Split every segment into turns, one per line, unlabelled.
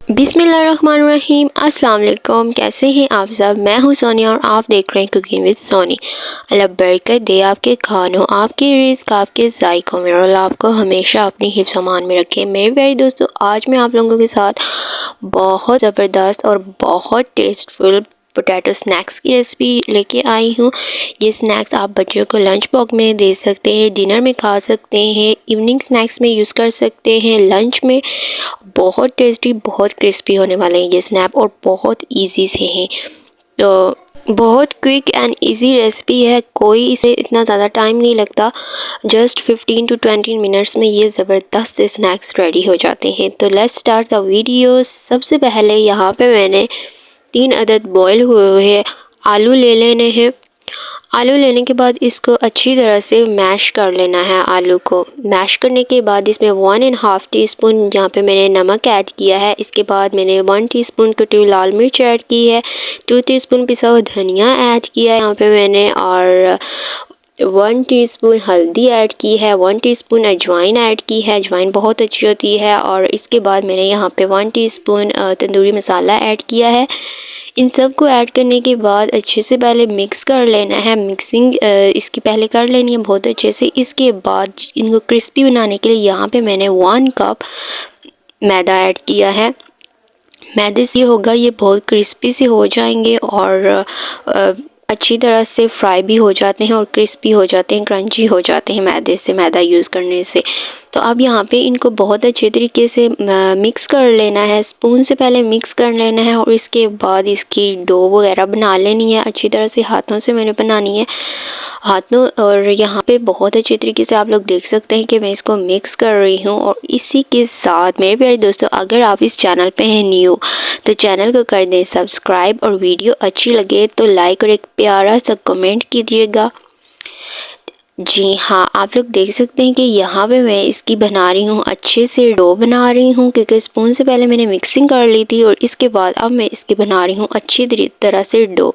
बिस्मिल्लाहिर्रहमानिर्रहीम। अस्सलाम वालेकुम। कैसे हैं आप सब? मैं हूं सोनिया और आप देख रहे हैं कुकिंग विद सोनी। अल्लाह बरकत दे आपके खानों, आपके रिज़्क, आपके ज़ायकों में, और अल्लाह आपको हमेशा अपनी हिफ्ज़ अमान में रखे। मेरे प्यारे दोस्तों, आज मैं आप लोगों के साथ बहुत ज़बरदस्त और बहुत टेस्टफुल पोटैटो स्नैक्स की रेसिपी लेके आई हूँ। ये स्नैक्स आप बच्चों को लंच बॉक्स में दे सकते हैं, डिनर में खा सकते हैं, इवनिंग स्नैक्स में यूज़ कर सकते हैं, लंच में। बहुत टेस्टी, बहुत क्रिस्पी होने वाले हैं ये स्नैप और बहुत इजी से हैं। तो बहुत क्विक एंड इजी रेसिपी है, कोई इसे इतना ज़्यादा टाइम नहीं लगता। जस्ट 15 to 20 मिनट्स में ये ज़बरदस्त स्नैक्स रेडी हो जाते हैं। तो लेट्स स्टार्ट द वीडियो। सबसे पहले यहाँ पे मैंने 3 अदद बॉयल हुए हुए आलू ले लेने हैं। आलू लेने के बाद इसको अच्छी तरह से मैश कर लेना है। आलू को मैश करने के बाद इसमें 1.5 टीस्पून यहाँ पे मैंने नमक ऐड किया है। इसके बाद मैंने 1 टीस्पून कटी हुई लाल मिर्च ऐड की है, 2 टीस्पून पिसा हुआ धनिया ऐड किया है यहाँ पे मैंने, और 1 टीस्पून हल्दी ऐड की है, 1 टीस्पून अजवाइन ऐड की है। अजवाइन बहुत अच्छी होती है। और इसके बाद मैंने यहाँ पे 1 टीस्पून तंदूरी मसाला ऐड किया है। इन सब को ऐड करने के बाद अच्छे से पहले मिक्स कर लेना है। मिक्सिंग इसकी पहले कर लेनी है बहुत अच्छे से। इसके बाद इनको क्रिस्पी बनाने के लिए यहाँ पे मैंने 1 कप मैदा ऐड किया है। मैदे से होगा ये बहुत क्रिस्पी से हो जाएंगे और अच्छी तरह से फ्राई भी हो जाते हैं और क्रिस्पी हो जाते हैं, क्रंची हो जाते हैं मैदा यूज़ करने से। तो अब यहाँ पे इनको बहुत अच्छे तरीके से मिक्स कर लेना है। स्पून से पहले मिक्स कर लेना है और इसके बाद इसकी डो वगैरह बना लेनी है। अच्छी तरह से हाथों से मैंने बनानी है, हाथों। और यहाँ पे बहुत अच्छे तरीके से आप लोग देख सकते हैं कि मैं इसको मिक्स कर रही हूँ। और इसी के साथ मेरे प्यारे दोस्तों, अगर आप इस चैनल पे हैं न्यू तो चैनल को कर दें सब्सक्राइब, और वीडियो अच्छी लगे तो लाइक और एक प्यारा सा कमेंट कीजिएगा। जी हाँ, आप लोग देख सकते हैं कि यहाँ पे मैं इसकी बना रही हूँ, अच्छे से डो बना रही हूँ, क्योंकि स्पून से पहले मैंने मिक्सिंग कर ली थी। और इसके बाद अब मैं इसकी बना रही हूँ अच्छी तरह से डो।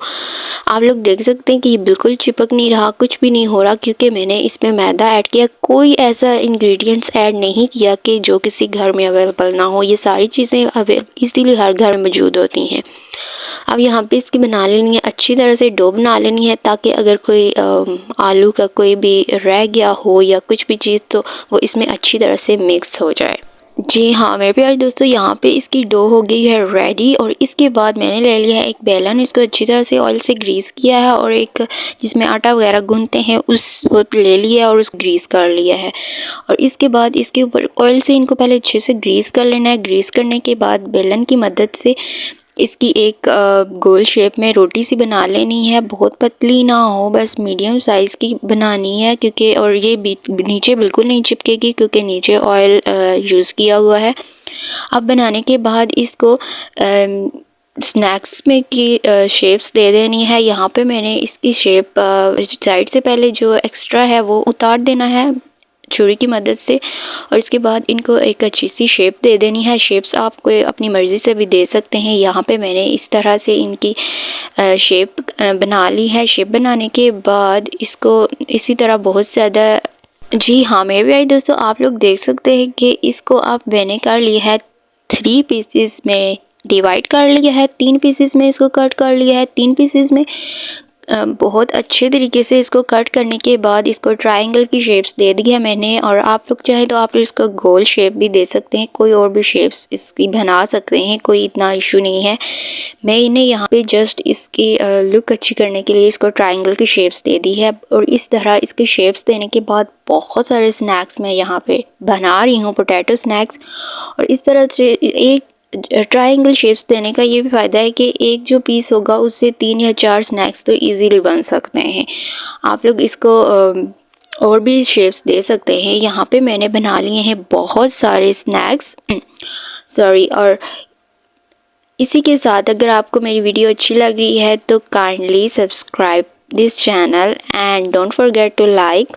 आप लोग देख सकते हैं कि ये बिल्कुल चिपक नहीं रहा, कुछ भी नहीं हो रहा, क्योंकि मैंने इसमें मैदा ऐड किया। कोई ऐसा इंग्रेडिएंट्स ऐड नहीं किया कि जो किसी घर में अवेलेबल ना हो। ये सारी चीज़ें इसीलिए हर घर में मौजूद होती हैं। अब यहाँ पे इसकी बना लेनी है, अच्छी तरह से डो बना लेनी है, ताकि अगर कोई आलू का कोई भी रह गया हो या कुछ भी चीज़, तो वो इसमें अच्छी तरह से मिक्स हो जाए। जी हाँ मेरे प्यारे दोस्तों, यहाँ पे इसकी डो हो गई है रेडी। और इसके बाद मैंने ले लिया है एक बेलन, इसको अच्छी तरह से ऑयल से ग्रीस किया है, और एक जिसमें आटा वगैरह गूंथते हैं उस वो ले लिया है और उसको ग्रीस कर लिया है। और इसके बाद इसके ऊपर ऑयल से इनको पहले अच्छे से ग्रीस कर लेना है। ग्रीस करने के बाद बेलन की मदद से इसकी एक गोल शेप में रोटी सी बना लेनी है। बहुत पतली ना हो, बस मीडियम साइज़ की बनानी है, क्योंकि और ये नीचे बिल्कुल नहीं चिपकेगी क्योंकि नीचे ऑयल यूज़ किया हुआ है। अब बनाने के बाद इसको स्नैक्स में की शेप्स दे देनी है। यहाँ पे मैंने इसकी शेप साइड से पहले जो एक्स्ट्रा है वो उतार देना है छुरी की मदद से, और इसके बाद इनको एक अच्छी सी शेप दे देनी है। शेप्स आप कोई अपनी मर्ज़ी से भी दे सकते हैं। यहाँ पे मैंने इस तरह से इनकी शेप बना ली है। शेप बनाने के बाद इसको इसी तरह बहुत ज़्यादा, जी हाँ मेरे प्यारे दोस्तों, आप लोग देख सकते हैं कि इसको आप मैंने कर लिया है 3 पीसेस में डिवाइड कर लिया है, 3 पीसेस में इसको कट कर लिया है। 3 पीसेस में बहुत अच्छे तरीके से इसको कट करने के बाद इसको ट्रायंगल की शेप्स दे दी है मैंने। और आप लोग चाहें तो आप इसको गोल शेप भी दे सकते हैं, कोई और भी शेप्स इसकी बना सकते हैं, कोई इतना इशू नहीं है। मैं इन्हें यहाँ पे जस्ट इसकी लुक अच्छी करने के लिए इसको ट्रायंगल की शेप्स दे दी है। और इस तरह इसकी शेप्स देने के बाद बहुत सारे स्नैक्स मैं यहाँ पे बना रही हूँ, पोटैटो स्नैक्स। और इस तरह से एक ट्रायंगल शेप्स देने का ये भी फ़ायदा है कि एक जो पीस होगा उससे 3 या 4 स्नैक्स तो इजीली बन सकते हैं। आप लोग इसको और भी शेप्स दे सकते हैं। यहाँ पे मैंने बना लिए हैं बहुत सारे स्नैक्स सॉरी। और इसी के साथ अगर आपको मेरी वीडियो अच्छी लग रही है तो kindly subscribe this channel and don't forget to like.